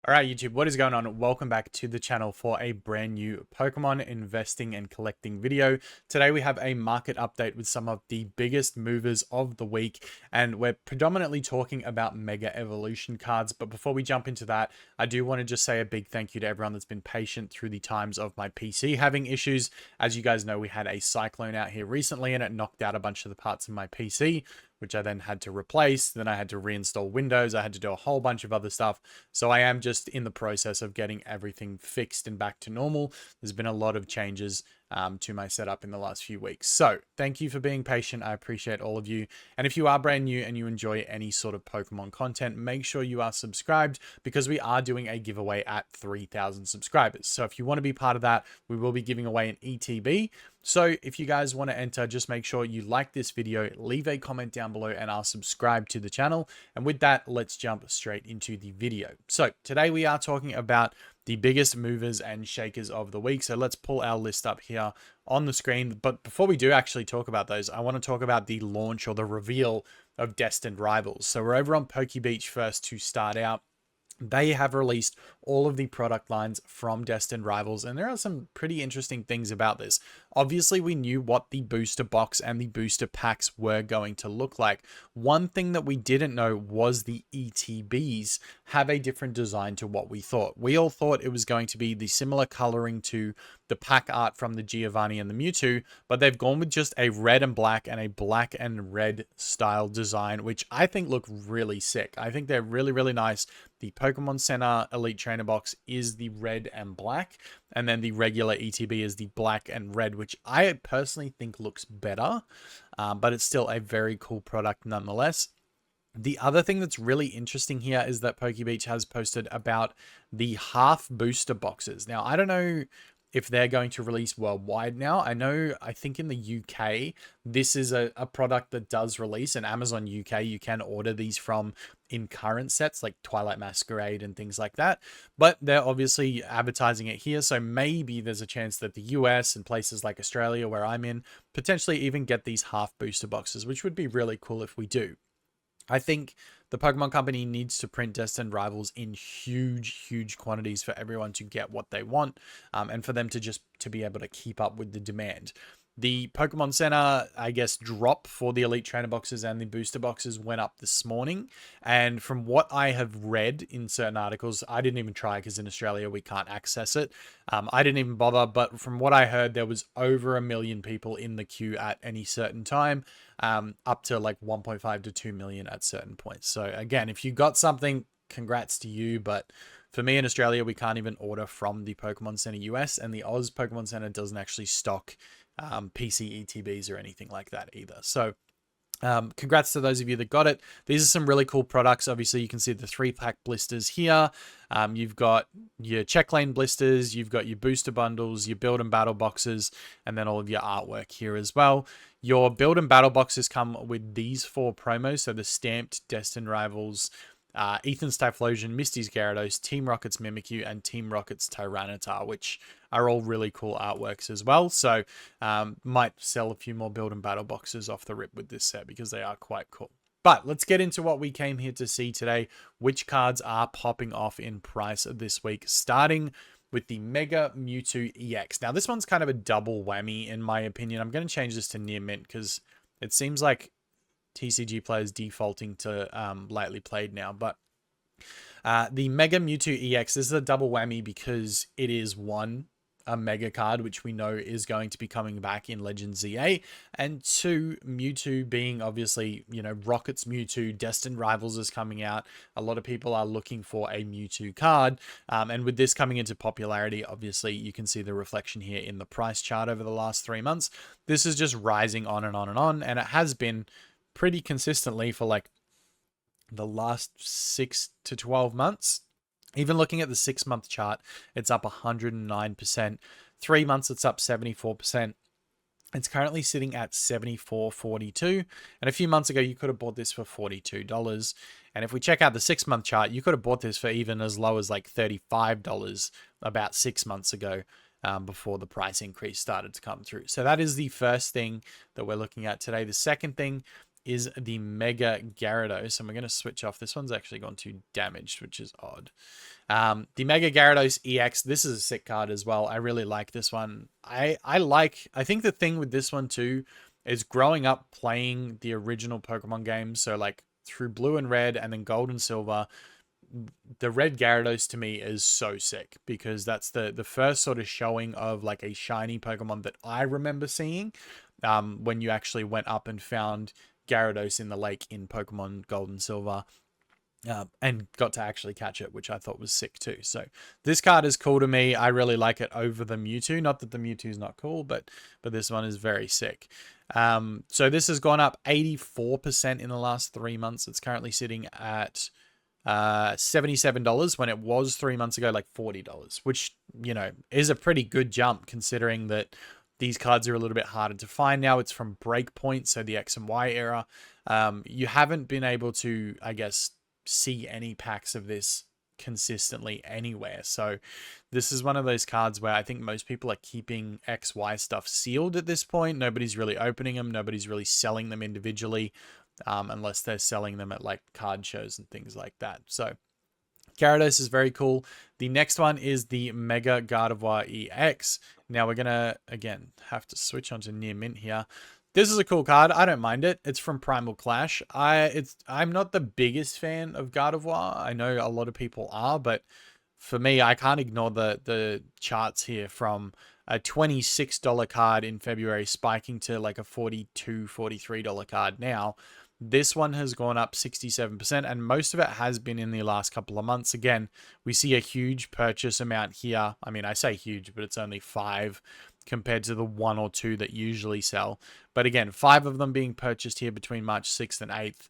All right, YouTube, what is going on? Welcome back to the channel for a brand new Pokemon investing and collecting video. Today we have a market update with some of the biggest movers of the week, and we're predominantly talking about Mega Evolution cards. But before we jump into that, I do want to just say a big thank you to everyone that's been patient through the times of my PC having issues. As you guys know, we had a cyclone out here recently and it knocked out a bunch of the parts of my PC, which I then had to replace. Then I had to reinstall Windows. I had to do a whole bunch of other stuff. So I am just in the process of getting everything fixed and back to normal. There's been a lot of changes to my setup in the last few weeks. So thank you for being patient. I appreciate all of you. And if you are brand new and you enjoy any sort of Pokemon content, make sure you are subscribed because we are doing a giveaway at 3,000 subscribers. So if you want to be part of that, we will be giving away an ETB. So if you guys want to enter, just make sure you like this video, leave a comment down below, and are subscribed to the channel. And with that, let's jump straight into the video. So today we are talking about the biggest movers and shakers of the week. So let's pull our list up here on the screen. But before we do actually talk about those, I want to talk about the launch or the reveal of Destined Rivals. So we're over on Pokebeach first to start out. They have released all of the product lines from Destined Rivals, and there are some pretty interesting things about this. Obviously, we knew what the booster box and the booster packs were going to look like. One thing that we didn't know was the ETBs have a different design to what we thought. We all thought it was going to be the similar coloring to the pack art from the Giovanni and the Mewtwo, but they've gone with just a red and black and a black and red style design, which I think look really sick. I think they're really, really nice. The Pokemon Center Elite Trainer box is the red and black, and then the regular ETB is the black and red, which I personally think looks better, but it's still a very cool product nonetheless. The other thing that's really interesting here is that Pokebeach has posted about the half booster boxes. Now, I don't know if they're going to release worldwide now. I think in the UK, this is a product that does release, and Amazon UK, you can order these from in current sets like Twilight Masquerade and things like that. But they're obviously advertising it here. So maybe there's a chance that the US and places like Australia, where I'm in, potentially even get these half booster boxes, which would be really cool if we do. I think the Pokemon Company needs to print Destined Rivals in huge, huge quantities for everyone to get what they want, and for them to be able to keep up with the demand. The Pokemon Center, I guess, drop for the Elite Trainer boxes and the booster boxes went up this morning. And from what I have read in certain articles, I didn't even try because in Australia we can't access it. I didn't even bother. But from what I heard, there was over 1 million people in the queue at any certain time, up to like 1.5 to 2 million at certain points. So again, if you got something, congrats to you. But for me in Australia, we can't even order from the Pokemon Center US, and the Oz Pokemon Center doesn't actually stock PC ETBs or anything like that either. So congrats to those of you that got it. These are some really cool products. Obviously, you can see the 3-pack blisters here. You've got your check lane blisters, you've got your booster bundles, your build and battle boxes, and then all of your artwork here as well. Your build and battle boxes come with these 4 promos. So the stamped Destined Rivals, Ethan's Typhlosion, Misty's Gyarados, Team Rocket's Mimikyu, and Team Rocket's Tyranitar, which are all really cool artworks as well. So might sell a few more build and battle boxes off the rip with this set because they are quite cool. But let's get into what we came here to see today, which cards are popping off in price this week, starting with the Mega Mewtwo EX. Now, this one's kind of a double whammy in my opinion. I'm going to change this to near mint because it seems like TCG players defaulting to lightly played now. But the Mega Mewtwo EX, this is a double whammy because it is a mega card, which we know is going to be coming back in Legends ZA, and 2, Mewtwo being obviously, you know, Rocket's Mewtwo, Destined Rivals is coming out. A lot of people are looking for a Mewtwo card, and with this coming into popularity, obviously you can see the reflection here in the price chart over the last 3 months. This is just rising on and on and on, and it has been pretty consistently for like the last 6 to 12 months. Even looking at the 6-month chart, it's up 109%. 3 months, it's up 74%. It's currently sitting at $74.42. And a few months ago, you could have bought this for $42. And if we check out the 6-month chart, you could have bought this for even as low as like $35 about 6 months ago, before the price increase started to come through. So that is the first thing that we're looking at today. The second thing is the Mega Gyarados, and we're going to switch off. This one's actually gone to damaged, which is odd. The Mega Gyarados EX, this is a sick card as well. I really like this one. I think the thing with this one too is growing up playing the original Pokemon games, so like through Blue and Red and then Gold and Silver, the Red Gyarados to me is so sick because that's the first sort of showing of like a shiny Pokemon that I remember seeing when you actually went up and found Gyarados in the lake in Pokemon Gold and Silver. And got to actually catch it, which I thought was sick too. So this card is cool to me. I really like it over the Mewtwo. Not that the Mewtwo is not cool, but this one is very sick. So this has gone up 84% in the last 3 months. It's currently sitting at $77 when it was 3 months ago like $40, which, you know, is a pretty good jump considering that these cards are a little bit harder to find now. It's from Breakpoint, so the X and Y era. You haven't been able to, I guess, see any packs of this consistently anywhere. So this is one of those cards where I think most people are keeping XY stuff sealed at this point. Nobody's really opening them. Nobody's really selling them individually unless they're selling them at like card shows and things like that. So Gyarados is very cool. The next one is the Mega Gardevoir EX. Now we're going to, again, have to switch onto Near Mint here. This is a cool card. I don't mind it. It's from Primal Clash. I'm not the biggest fan of Gardevoir. I know a lot of people are, but for me, I can't ignore the charts here from a $26 card in February spiking to like a $42, $43 card now. This one has gone up 67%, and most of it has been in the last couple of months. Again, we see a huge purchase amount here. I mean, I say huge, but it's only 5 compared to the 1 or 2 that usually sell. But again, 5 of them being purchased here between March 6th and 8th.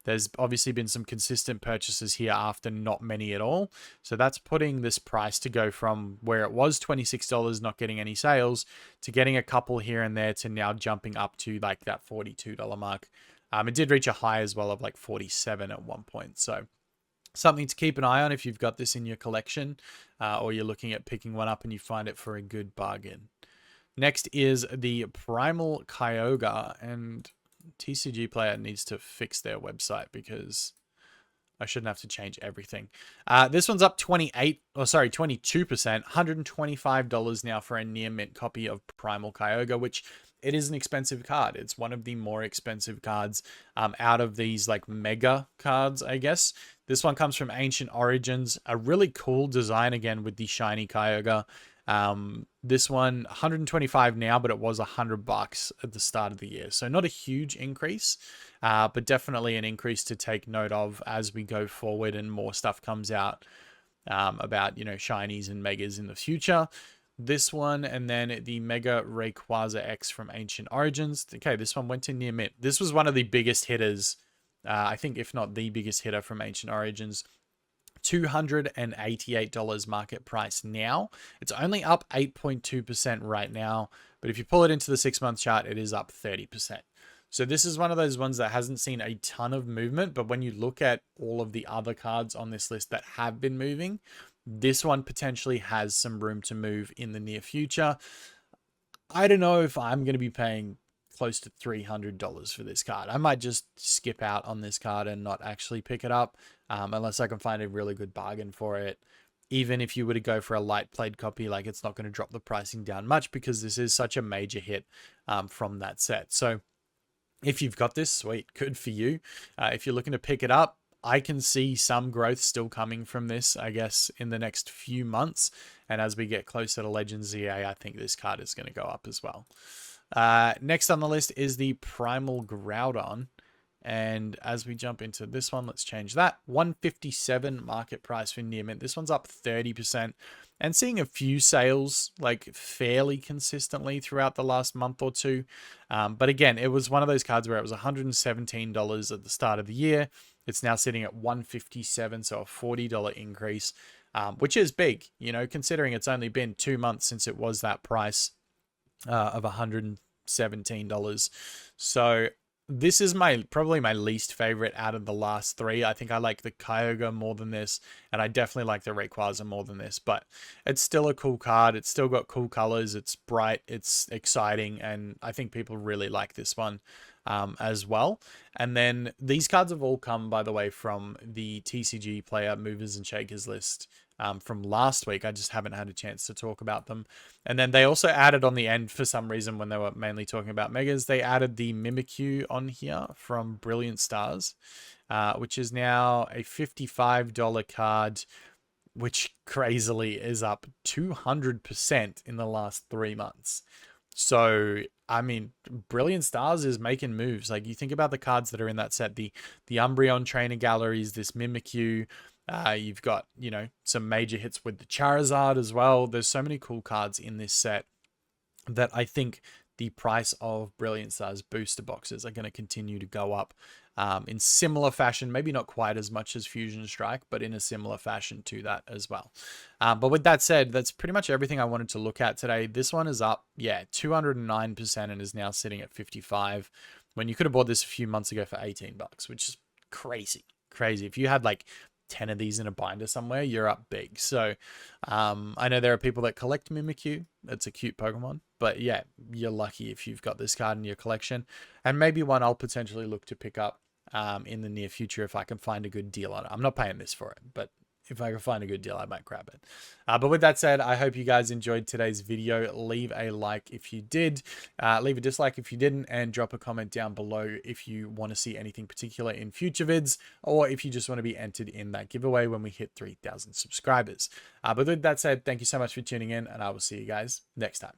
There's obviously been some consistent purchases here after not many at all. So that's putting this price to go from where it was $26, not getting any sales, to getting a couple here and there to now jumping up to like that $42 mark. It did reach a high as well of like 47 at one point. So something to keep an eye on if you've got this in your collection or you're looking at picking one up and you find it for a good bargain. Next is the Primal Kyogre, and TCG Player needs to fix their website because I shouldn't have to change everything. This one's up 22%, $125 now for a near mint copy of Primal Kyogre, which it is an expensive card. It's one of the more expensive cards out of these like mega cards, I guess. This one comes from Ancient Origins, a really cool design again with the shiny Kyogre. This one $125 now, but it was $100 at the start of the year, so not a huge increase, but definitely an increase to take note of as we go forward and more stuff comes out about, you know, shinies and megas in the future. This one, and then the Mega Rayquaza X from Ancient Origins. Okay, this one went to near mint. This was one of the biggest hitters, I think, if not the biggest hitter from Ancient Origins. $288 market price now. It's only up 8.2% right now, but if you pull it into the 6-month chart, it is up 30%. So this is one of those ones that hasn't seen a ton of movement, but when you look at all of the other cards on this list that have been moving, this one potentially has some room to move in the near future. I don't know if I'm going to be paying close to $300 for this card. I might just skip out on this card and not actually pick it up unless I can find a really good bargain for it. Even if you were to go for a light played copy, like, it's not going to drop the pricing down much because this is such a major hit from that set. So if you've got this, sweet, good for you. If you're looking to pick it up, I can see some growth still coming from this, I guess, in the next few months. And as we get closer to Legends ZA, I think this card is going to go up as well. Next on the list is the Primal Groudon. And as we jump into this one, let's change that. $157 market price for near mint. This one's up 30% and seeing a few sales like fairly consistently throughout the last month or two. But again, it was one of those cards where it was $117 at the start of the year. It's now sitting at $157, so a $40 increase, which is big, you know, considering it's only been 2 months since it was that price of $117. So This is probably my least favorite out of the last three. I think I like the Kyogre more than this, and I definitely like the Rayquaza more than this, but it's still a cool card. It's still got cool colors. It's bright. It's exciting, and I think people really like this one as well. And then these cards have all come, by the way, from the TCG player movers and shakers list from last week. I just haven't had a chance to talk about them. And then they also added on the end, for some reason, when they were mainly talking about Megas, they added the Mimikyu on here from Brilliant Stars, which is now a $55 card, which crazily is up 200% in the last 3 months. So, I mean, Brilliant Stars is making moves. Like, you think about the cards that are in that set, the Umbreon Trainer Galleries, this Mimikyu, you've got, you know, some major hits with the Charizard as well. There's so many cool cards in this set that I think the price of Brilliant Stars booster boxes are going to continue to go up in similar fashion, maybe not quite as much as Fusion Strike, but in a similar fashion to that as well. But with that said, that's pretty much everything I wanted to look at today. This one is up, yeah, 209% and is now sitting at 55, when you could have bought this a few months ago for 18 bucks, which is crazy. Crazy. If you had like 10 of these in a binder somewhere, you're up big. So I know there are people that collect Mimikyu. It's a cute Pokemon, but yeah, you're lucky if you've got this card in your collection, and maybe one I'll potentially look to pick up in the near future if I can find a good deal on it. I'm not paying this for it, but if I can find a good deal, I might grab it. But with that said, I hope you guys enjoyed today's video. Leave a like if you did, leave a dislike if you didn't, and drop a comment down below if you want to see anything particular in future vids, or if you just want to be entered in that giveaway when we hit 3,000 subscribers. But with that said, thank you so much for tuning in, and I will see you guys next time.